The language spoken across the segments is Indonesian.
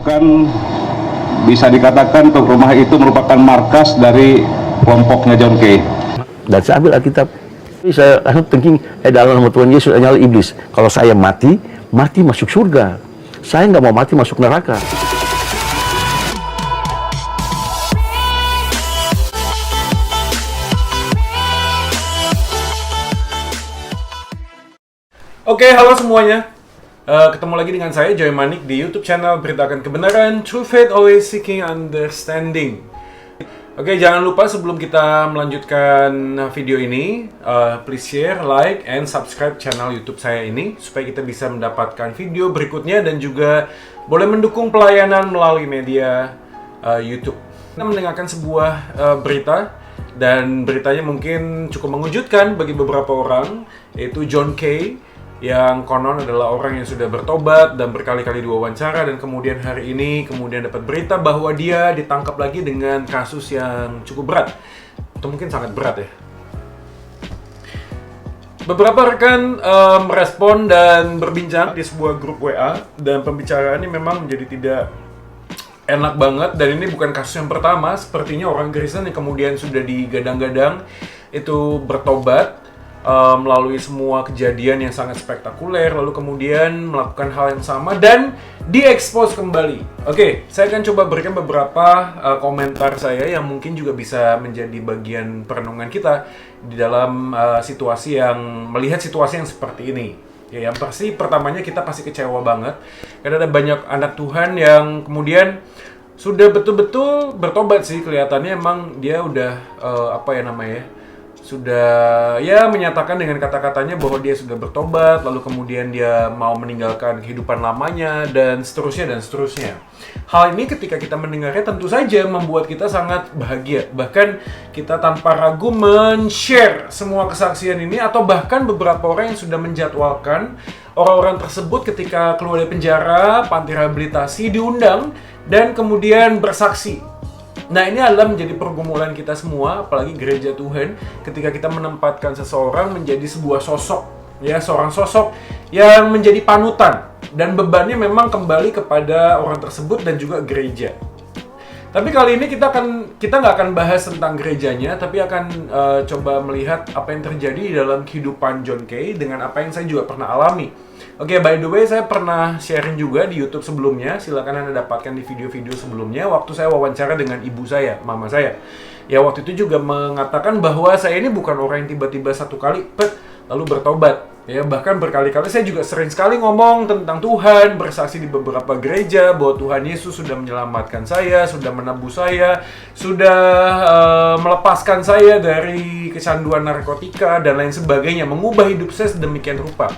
bukan, bisa dikatakan rumah itu merupakan markas dari kelompoknya John Kay. Dan saya ambil Alkitab. Saya thinking, dalam nama Tuhan Yesus adalah iblis. Kalau saya mati masuk surga. Saya nggak mau mati masuk neraka. Oke, halo semuanya. Ketemu lagi dengan saya, Joy Manik, di YouTube channel Beritakan Kebenaran, True Faith Always Seeking Understanding. Oke, jangan lupa sebelum kita melanjutkan video ini, please share, like, and subscribe channel YouTube saya ini, supaya kita bisa mendapatkan video berikutnya dan juga boleh mendukung pelayanan melalui media YouTube. Kita mendengarkan sebuah berita, dan beritanya mungkin cukup mengejutkan bagi beberapa orang, yaitu John Kay, yang konon adalah orang yang sudah bertobat dan berkali-kali diwawancara, dan kemudian hari ini dapat berita bahwa dia ditangkap lagi dengan kasus yang cukup berat, atau mungkin sangat berat ya. Beberapa rekan merespon dan berbincang di sebuah grup WA, dan pembicaraannya memang menjadi tidak enak banget, dan ini bukan kasus yang pertama. Sepertinya orang Kristen yang kemudian sudah digadang-gadang itu bertobat melalui semua kejadian yang sangat spektakuler, lalu kemudian melakukan hal yang sama dan diekspos kembali. Oke, saya akan coba berikan beberapa komentar saya yang mungkin juga bisa menjadi bagian perenungan kita di dalam situasi yang melihat situasi yang seperti ini. Ya, yang pasti pertamanya kita pasti kecewa banget karena ada banyak anak Tuhan yang kemudian sudah betul-betul bertobat sih, kelihatannya emang dia udah sudah ya menyatakan dengan kata-katanya bahwa dia sudah bertobat, lalu kemudian dia mau meninggalkan kehidupan lamanya, dan seterusnya dan seterusnya. Hal ini ketika kita mendengarnya tentu saja membuat kita sangat bahagia. Bahkan kita tanpa ragu men-share semua kesaksian ini, atau bahkan beberapa orang yang sudah menjadwalkan orang-orang tersebut ketika keluar dari penjara, panti rehabilitasi, diundang dan kemudian bersaksi. Nah, ini adalah menjadi pergumulan kita semua, apalagi gereja Tuhan, ketika kita menempatkan seseorang menjadi sebuah sosok, ya, seorang sosok yang menjadi panutan, dan bebannya memang kembali kepada orang tersebut dan juga gereja. Tapi kali ini kita nggak akan bahas tentang gerejanya, tapi akan coba melihat apa yang terjadi di dalam kehidupan John Kay dengan apa yang saya juga pernah alami. Oke, by the way, saya pernah sharing juga di YouTube sebelumnya. Silakan Anda dapatkan di video-video sebelumnya. Waktu saya wawancara dengan ibu saya, mama saya. Ya, waktu itu juga mengatakan bahwa saya ini bukan orang yang tiba-tiba satu kali lalu bertobat. Ya, bahkan berkali-kali saya juga sering sekali ngomong tentang Tuhan, bersaksi di beberapa gereja bahwa Tuhan Yesus sudah menyelamatkan saya, sudah menebus saya, sudah melepaskan saya dari kecanduan narkotika dan lain sebagainya, mengubah hidup saya sedemikian rupa.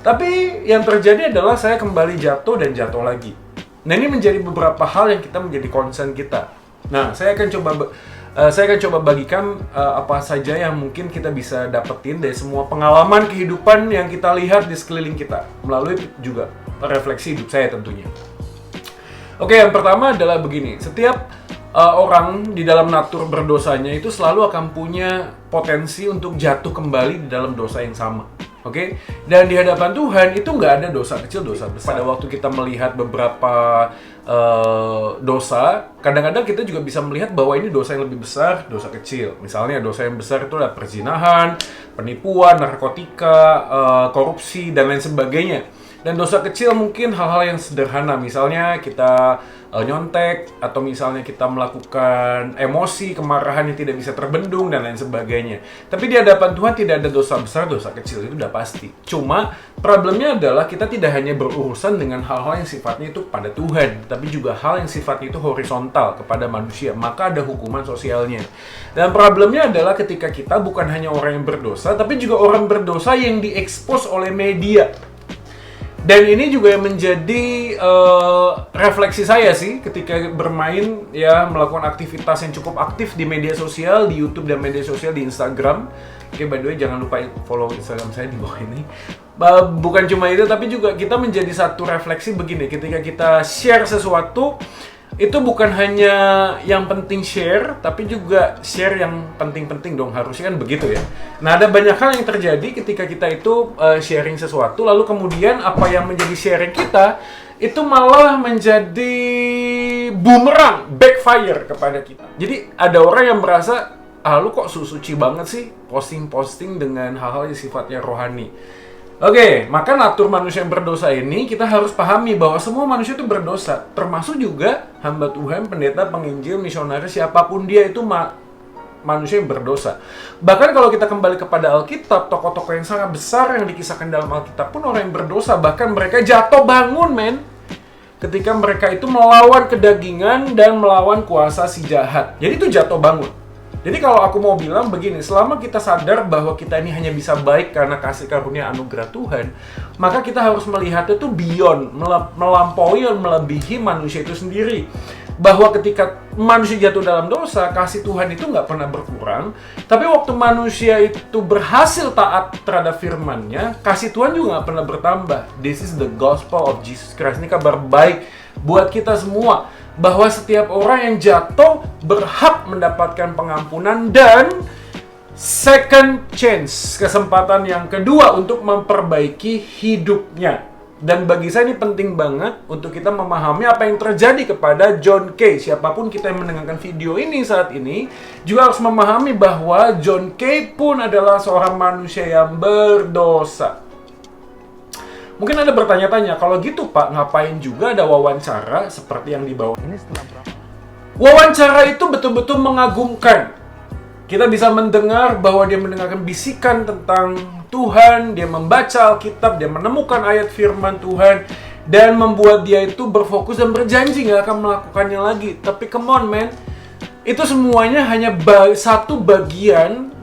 Tapi yang terjadi adalah saya kembali jatuh dan jatuh lagi. Nah, ini menjadi beberapa hal yang kita menjadi concern kita. Nah, saya akan coba bagikan apa saja yang mungkin kita bisa dapetin dari semua pengalaman kehidupan yang kita lihat di sekeliling kita, melalui juga refleksi hidup saya tentunya. Oke, yang pertama adalah begini. Setiap orang di dalam natur berdosanya itu selalu akan punya potensi untuk jatuh kembali di dalam dosa yang sama. Oke, dan di hadapan Tuhan itu nggak ada dosa kecil, dosa besar. Pada waktu kita melihat beberapa dosa, kadang-kadang kita juga bisa melihat bahwa ini dosa yang lebih besar, dosa kecil. Misalnya dosa yang besar itu adalah perzinahan, penipuan, narkotika, korupsi, dan lain sebagainya. Dan dosa kecil mungkin hal-hal yang sederhana, misalnya kita nyontek, atau misalnya kita melakukan emosi, kemarahan yang tidak bisa terbendung, dan lain sebagainya. Tapi di hadapan Tuhan tidak ada dosa besar, dosa kecil, itu udah pasti. Cuma problemnya adalah kita tidak hanya berurusan dengan hal-hal yang sifatnya itu pada Tuhan, tapi juga hal yang sifatnya itu horizontal kepada manusia, maka ada hukuman sosialnya. Dan problemnya adalah ketika kita bukan hanya orang yang berdosa, tapi juga orang berdosa yang diekspos oleh media. Dan ini juga yang menjadi refleksi saya sih ketika bermain, ya, melakukan aktivitas yang cukup aktif di media sosial, di YouTube dan media sosial, di Instagram. Oke, by the way, jangan lupa follow Instagram saya di bawah ini. Bukan cuma itu, tapi juga kita menjadi satu refleksi begini, ketika kita share sesuatu, itu bukan hanya yang penting share, tapi juga share yang penting-penting dong, harusnya kan begitu ya. Nah, ada banyak hal yang terjadi ketika kita itu sharing sesuatu, lalu kemudian apa yang menjadi sharing kita itu malah menjadi bumerang, backfire kepada kita. Jadi ada orang yang merasa, lu kok suci banget sih posting-posting dengan hal-hal yang sifatnya rohani. Oke, maka natur manusia yang berdosa ini kita harus pahami bahwa semua manusia itu berdosa, termasuk juga hamba Tuhan, pendeta, penginjil, misionaris, siapapun dia itu manusia yang berdosa. Bahkan kalau kita kembali kepada Alkitab, tokoh-tokoh yang sangat besar yang dikisahkan dalam Alkitab pun orang yang berdosa, bahkan mereka jatuh bangun, men. Ketika mereka itu melawan kedagingan dan melawan kuasa si jahat. Jadi itu jatuh bangun. Jadi kalau aku mau bilang begini, selama kita sadar bahwa kita ini hanya bisa baik karena kasih karunia anugerah Tuhan, maka kita harus melihatnya itu beyond, melampaui dan melebihi manusia itu sendiri. Bahwa ketika manusia jatuh dalam dosa, kasih Tuhan itu nggak pernah berkurang. Tapi waktu manusia itu berhasil taat terhadap firman-Nya, kasih Tuhan juga nggak pernah bertambah. This is the gospel of Jesus Christ. Ini kabar baik buat kita semua. Bahwa setiap orang yang jatuh berhak mendapatkan pengampunan dan second chance, kesempatan yang kedua untuk memperbaiki hidupnya. Dan bagi saya ini penting banget untuk kita memahami apa yang terjadi kepada John Kay. Siapapun kita yang mendengarkan video ini saat ini juga harus memahami bahwa John Kay pun adalah seorang manusia yang berdosa. Mungkin ada bertanya-tanya, kalau gitu Pak, ngapain juga ada wawancara seperti yang di bawah ini setelah berapa? Wawancara itu betul-betul mengagumkan. Kita bisa mendengar bahwa dia mendengarkan bisikan tentang Tuhan, dia membaca Alkitab, dia menemukan ayat firman Tuhan, dan membuat dia itu berfokus dan berjanji nggak akan melakukannya lagi. Tapi come on, man, itu semuanya hanya satu bagian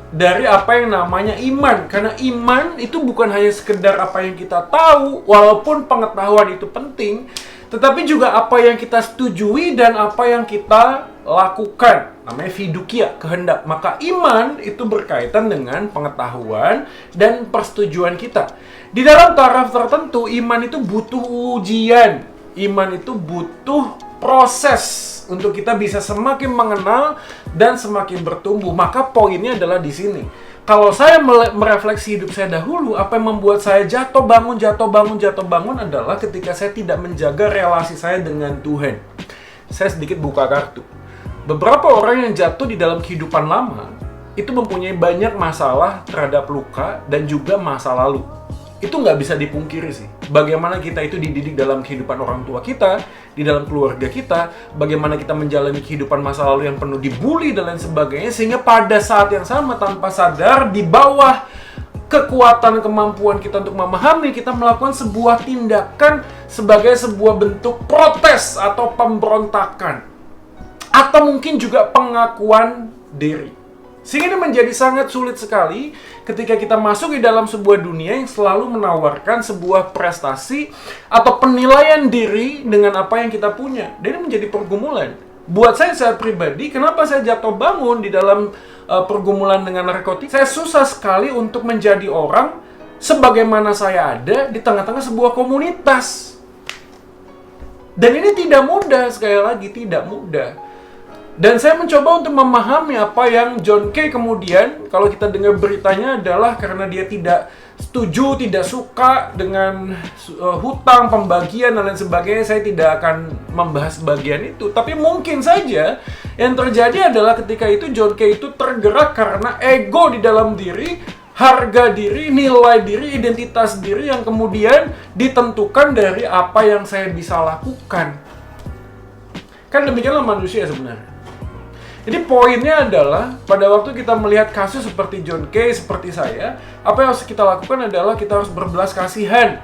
dari apa yang namanya iman. Karena iman itu bukan hanya sekedar apa yang kita tahu, walaupun pengetahuan itu penting, tetapi juga apa yang kita setujui dan apa yang kita lakukan. Namanya fidukia, kehendak. Maka iman itu berkaitan dengan pengetahuan dan persetujuan kita. Di dalam taraf tertentu, iman itu butuh ujian. Iman itu butuh proses untuk kita bisa semakin mengenal dan semakin bertumbuh. Maka poinnya adalah di sini. Kalau saya merefleksi hidup saya dahulu, apa yang membuat saya jatuh bangun adalah ketika saya tidak menjaga relasi saya dengan Tuhan. Saya sedikit buka kartu. Beberapa orang yang jatuh di dalam kehidupan lama, itu mempunyai banyak masalah terhadap luka dan juga masa lalu. Itu nggak bisa dipungkiri sih. Bagaimana kita itu dididik dalam kehidupan orang tua kita, di dalam keluarga kita, bagaimana kita menjalani kehidupan masa lalu yang penuh dibully dan lain sebagainya, sehingga pada saat yang sama tanpa sadar, di bawah kekuatan kemampuan kita untuk memahami, kita melakukan sebuah tindakan sebagai sebuah bentuk protes atau pemberontakan. Atau mungkin juga pengakuan diri. Sehingga ini menjadi sangat sulit sekali ketika kita masuk di dalam sebuah dunia yang selalu menawarkan sebuah prestasi atau penilaian diri dengan apa yang kita punya. Dan ini menjadi pergumulan. Buat saya secara pribadi, kenapa saya jatuh bangun di dalam pergumulan dengan narkotika? Saya susah sekali untuk menjadi orang sebagaimana saya ada di tengah-tengah sebuah komunitas. Dan ini tidak mudah, sekali lagi tidak mudah. Dan saya mencoba untuk memahami apa yang John Kay kemudian, kalau kita dengar beritanya adalah karena dia tidak setuju, tidak suka dengan hutang, pembagian, dan lain sebagainya. Saya tidak akan membahas bagian itu. Tapi mungkin saja yang terjadi adalah ketika itu John Kay itu tergerak karena ego di dalam diri, harga diri, nilai diri, identitas diri yang kemudian ditentukan dari apa yang saya bisa lakukan. Kan demikianlah manusia sebenarnya. Jadi poinnya adalah, pada waktu kita melihat kasus seperti John Kay, seperti saya, apa yang harus kita lakukan adalah kita harus berbelas kasihan.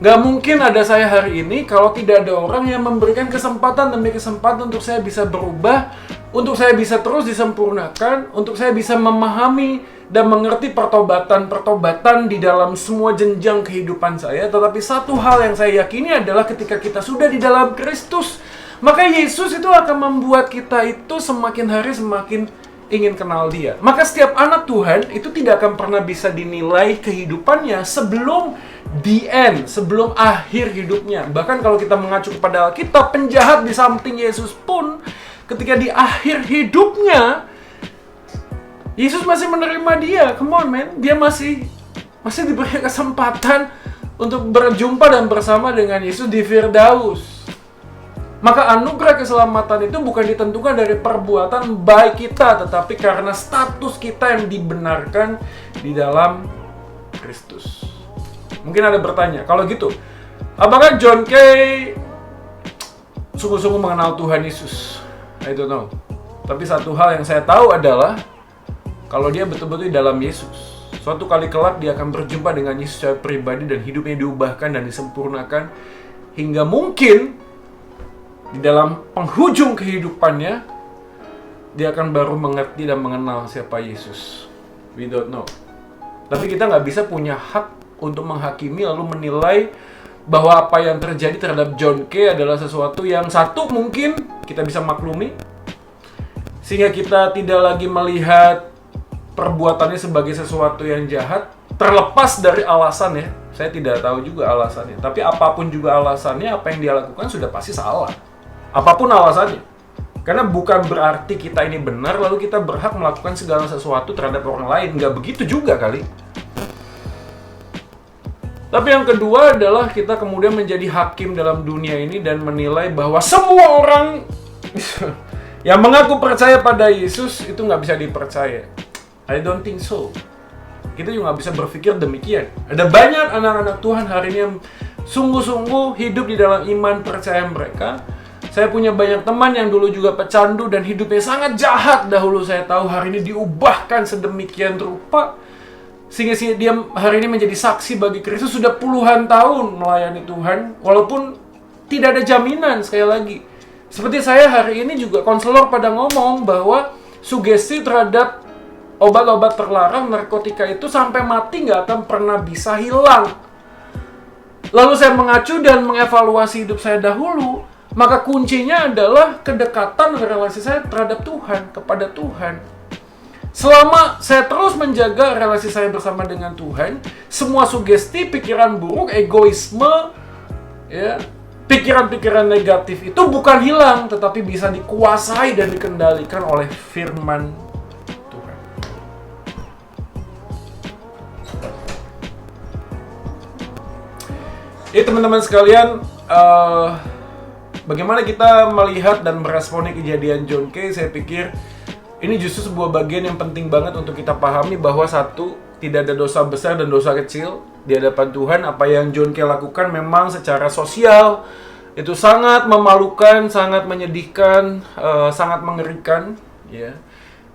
Gak mungkin ada saya hari ini kalau tidak ada orang yang memberikan kesempatan demi kesempatan untuk saya bisa berubah, untuk saya bisa terus disempurnakan, untuk saya bisa memahami dan mengerti pertobatan-pertobatan di dalam semua jenjang kehidupan saya. Tetapi satu hal yang saya yakini adalah ketika kita sudah di dalam Kristus, maka Yesus itu akan membuat kita itu semakin hari semakin ingin kenal Dia. Maka setiap anak Tuhan itu tidak akan pernah bisa dinilai kehidupannya sebelum the end, sebelum akhir hidupnya. Bahkan kalau kita mengacu kepada Alkitab, penjahat di samping Yesus pun ketika di akhir hidupnya, Yesus masih menerima dia. Come on, man. Dia masih diberi kesempatan untuk berjumpa dan bersama dengan Yesus di Firdaus. Maka anugerah keselamatan itu bukan ditentukan dari perbuatan baik kita, tetapi karena status kita yang dibenarkan di dalam Kristus. Mungkin ada bertanya, kalau gitu, apakah John Kay sungguh-sungguh mengenal Tuhan Yesus? I don't know. Tapi satu hal yang saya tahu adalah, kalau dia betul-betul di dalam Yesus, suatu kali kelak dia akan berjumpa dengan Yesus secara pribadi dan hidupnya diubahkan dan disempurnakan, hingga mungkin di dalam penghujung kehidupannya, dia akan baru mengerti dan mengenal siapa Yesus. We don't know. Tapi kita nggak bisa punya hak untuk menghakimi lalu menilai bahwa apa yang terjadi terhadap John Kay adalah sesuatu yang satu mungkin kita bisa maklumi, sehingga kita tidak lagi melihat perbuatannya sebagai sesuatu yang jahat, terlepas dari alasannya. Saya tidak tahu juga alasannya. Tapi apapun juga alasannya, apa yang dia lakukan sudah pasti salah. Apapun alasannya. Karena bukan berarti kita ini benar, lalu kita berhak melakukan segala sesuatu terhadap orang lain. Nggak begitu juga kali. Tapi yang kedua adalah kita kemudian menjadi hakim dalam dunia ini dan menilai bahwa semua orang yang mengaku percaya pada Yesus itu nggak bisa dipercaya. I don't think so. Kita juga nggak bisa berpikir demikian. Ada banyak anak-anak Tuhan hari ini yang sungguh-sungguh hidup di dalam iman percaya mereka. Saya punya banyak teman yang dulu juga pecandu dan hidupnya sangat jahat dahulu. Saya tahu hari ini diubahkan sedemikian rupa, sehingga dia hari ini menjadi saksi bagi Kristus, sudah puluhan tahun melayani Tuhan, walaupun tidak ada jaminan. Sekali lagi, seperti saya hari ini juga konselor pada ngomong bahwa sugesti terhadap obat-obat terlarang, narkotika itu sampai mati nggak akan pernah bisa hilang. Lalu saya mengacu dan mengevaluasi hidup saya dahulu, maka kuncinya adalah kedekatan relasi saya terhadap Tuhan, kepada Tuhan. Selama saya terus menjaga relasi saya bersama dengan Tuhan, semua sugesti, pikiran buruk, egoisme, ya, pikiran-pikiran negatif itu bukan hilang, tetapi bisa dikuasai dan dikendalikan oleh firman Tuhan. Teman-teman sekalian, bagaimana kita melihat dan meresponi kejadian John Kay? Saya pikir ini justru sebuah bagian yang penting banget untuk kita pahami bahwa satu, tidak ada dosa besar dan dosa kecil di hadapan Tuhan. Apa yang John Kay lakukan memang secara sosial itu sangat memalukan, sangat menyedihkan, sangat mengerikan, ya.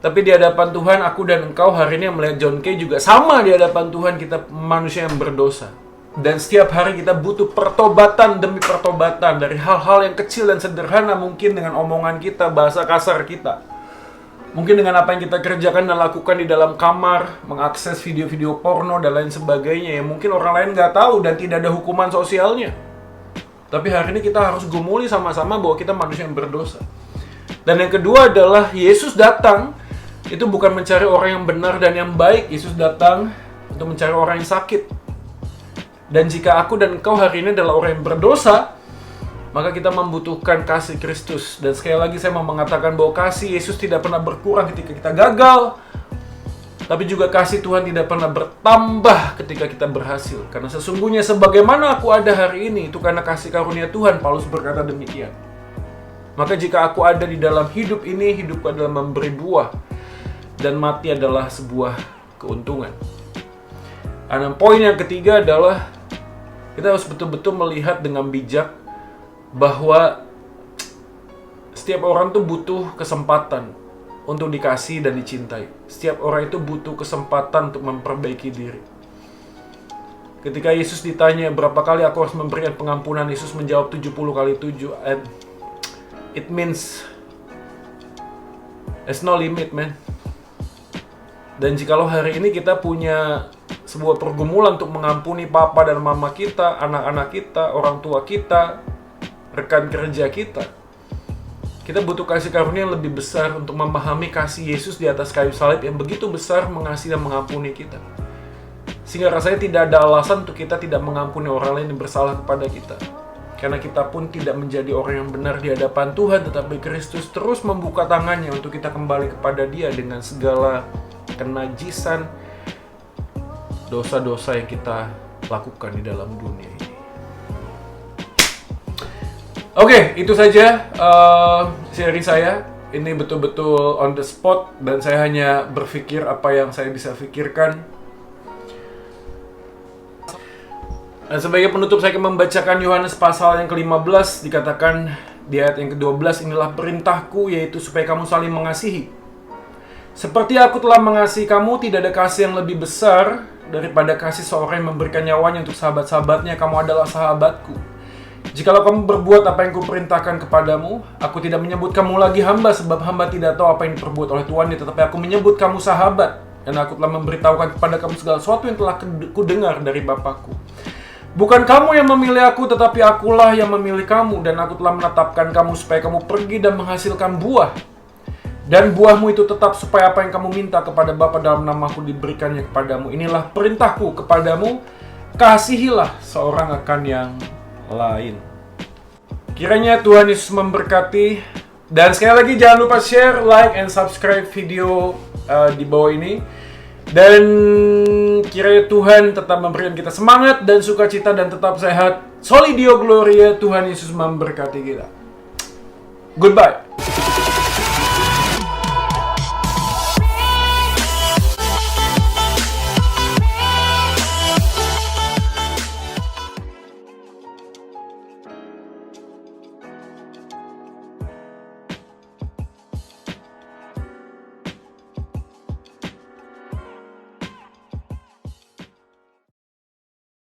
Tapi di hadapan Tuhan, aku dan engkau hari ini yang melihat John Kay juga sama di hadapan Tuhan, kita manusia yang berdosa. Dan setiap hari kita butuh pertobatan demi pertobatan dari hal-hal yang kecil dan sederhana, mungkin dengan omongan kita, bahasa kasar kita. Mungkin dengan apa yang kita kerjakan dan lakukan di dalam kamar, mengakses video-video porno dan lain sebagainya, yang mungkin orang lain nggak tahu dan tidak ada hukuman sosialnya. Tapi hari ini kita harus gumuli sama-sama bahwa kita manusia yang berdosa. Dan yang kedua adalah Yesus datang, itu bukan mencari orang yang benar dan yang baik. Yesus datang untuk mencari orang yang sakit. Dan jika aku dan engkau hari ini adalah orang yang berdosa, maka kita membutuhkan kasih Kristus. Dan sekali lagi saya mau mengatakan bahwa kasih Yesus tidak pernah berkurang ketika kita gagal, tapi juga kasih Tuhan tidak pernah bertambah ketika kita berhasil. Karena sesungguhnya sebagaimana aku ada hari ini, itu karena kasih karunia Tuhan. Paulus berkata demikian. Maka jika aku ada di dalam hidup ini, hidupku adalah memberi buah, dan mati adalah sebuah keuntungan. Dan poin yang ketiga adalah kita harus betul-betul melihat dengan bijak bahwa setiap orang tuh butuh kesempatan untuk dikasih dan dicintai. Setiap orang itu butuh kesempatan untuk memperbaiki diri. Ketika Yesus ditanya berapa kali aku harus memberikan pengampunan, Yesus menjawab 70 kali 7. And it means there's no limit, man. Dan jikalau hari ini kita punya sebuah pergumulan untuk mengampuni papa dan mama kita, anak-anak kita, orang tua kita, rekan kerja kita, kita butuh kasih karunia yang lebih besar untuk memahami kasih Yesus di atas kayu salib yang begitu besar, mengasihi dan mengampuni kita. Sehingga rasanya tidak ada alasan untuk kita tidak mengampuni orang lain yang bersalah kepada kita. Karena kita pun tidak menjadi orang yang benar di hadapan Tuhan, tetapi Kristus terus membuka tangannya untuk kita kembali kepada Dia dengan segala kenajisan, dosa-dosa yang kita lakukan di dalam dunia ini. Oke, itu saja seri saya. Ini betul-betul on the spot dan saya hanya berpikir apa yang saya bisa pikirkan. Dan sebagai penutup saya akan membacakan Yohanes pasal yang ke-15, dikatakan di ayat yang ke-12, inilah perintahku, yaitu supaya kamu saling mengasihi. Seperti aku telah mengasihi kamu, tidak ada kasih yang lebih besar daripada kasih seorang yang memberikan nyawanya untuk sahabat-sahabatnya. Kamu adalah sahabatku. Jikalau kamu berbuat apa yang kuperintahkan kepadamu, aku tidak menyebut kamu lagi hamba, sebab hamba tidak tahu apa yang diperbuat oleh tuannya, tetapi aku menyebut kamu sahabat, dan aku telah memberitahukan kepada kamu segala sesuatu yang telah kudengar dari Bapakku. Bukan kamu yang memilih aku, tetapi akulah yang memilih kamu, dan aku telah menetapkan kamu supaya kamu pergi dan menghasilkan buah. Dan buahmu itu tetap, supaya apa yang kamu minta kepada Bapa dalam namaku diberikannya kepadamu. Inilah perintahku kepadamu, kasihilah seorang akan yang lain. Kiranya Tuhan Yesus memberkati. Dan sekali lagi jangan lupa share, like, and subscribe video di bawah ini. Dan kiranya Tuhan tetap memberikan kita semangat dan sukacita dan tetap sehat. Soli Deo Gloria, Tuhan Yesus memberkati kita. Goodbye.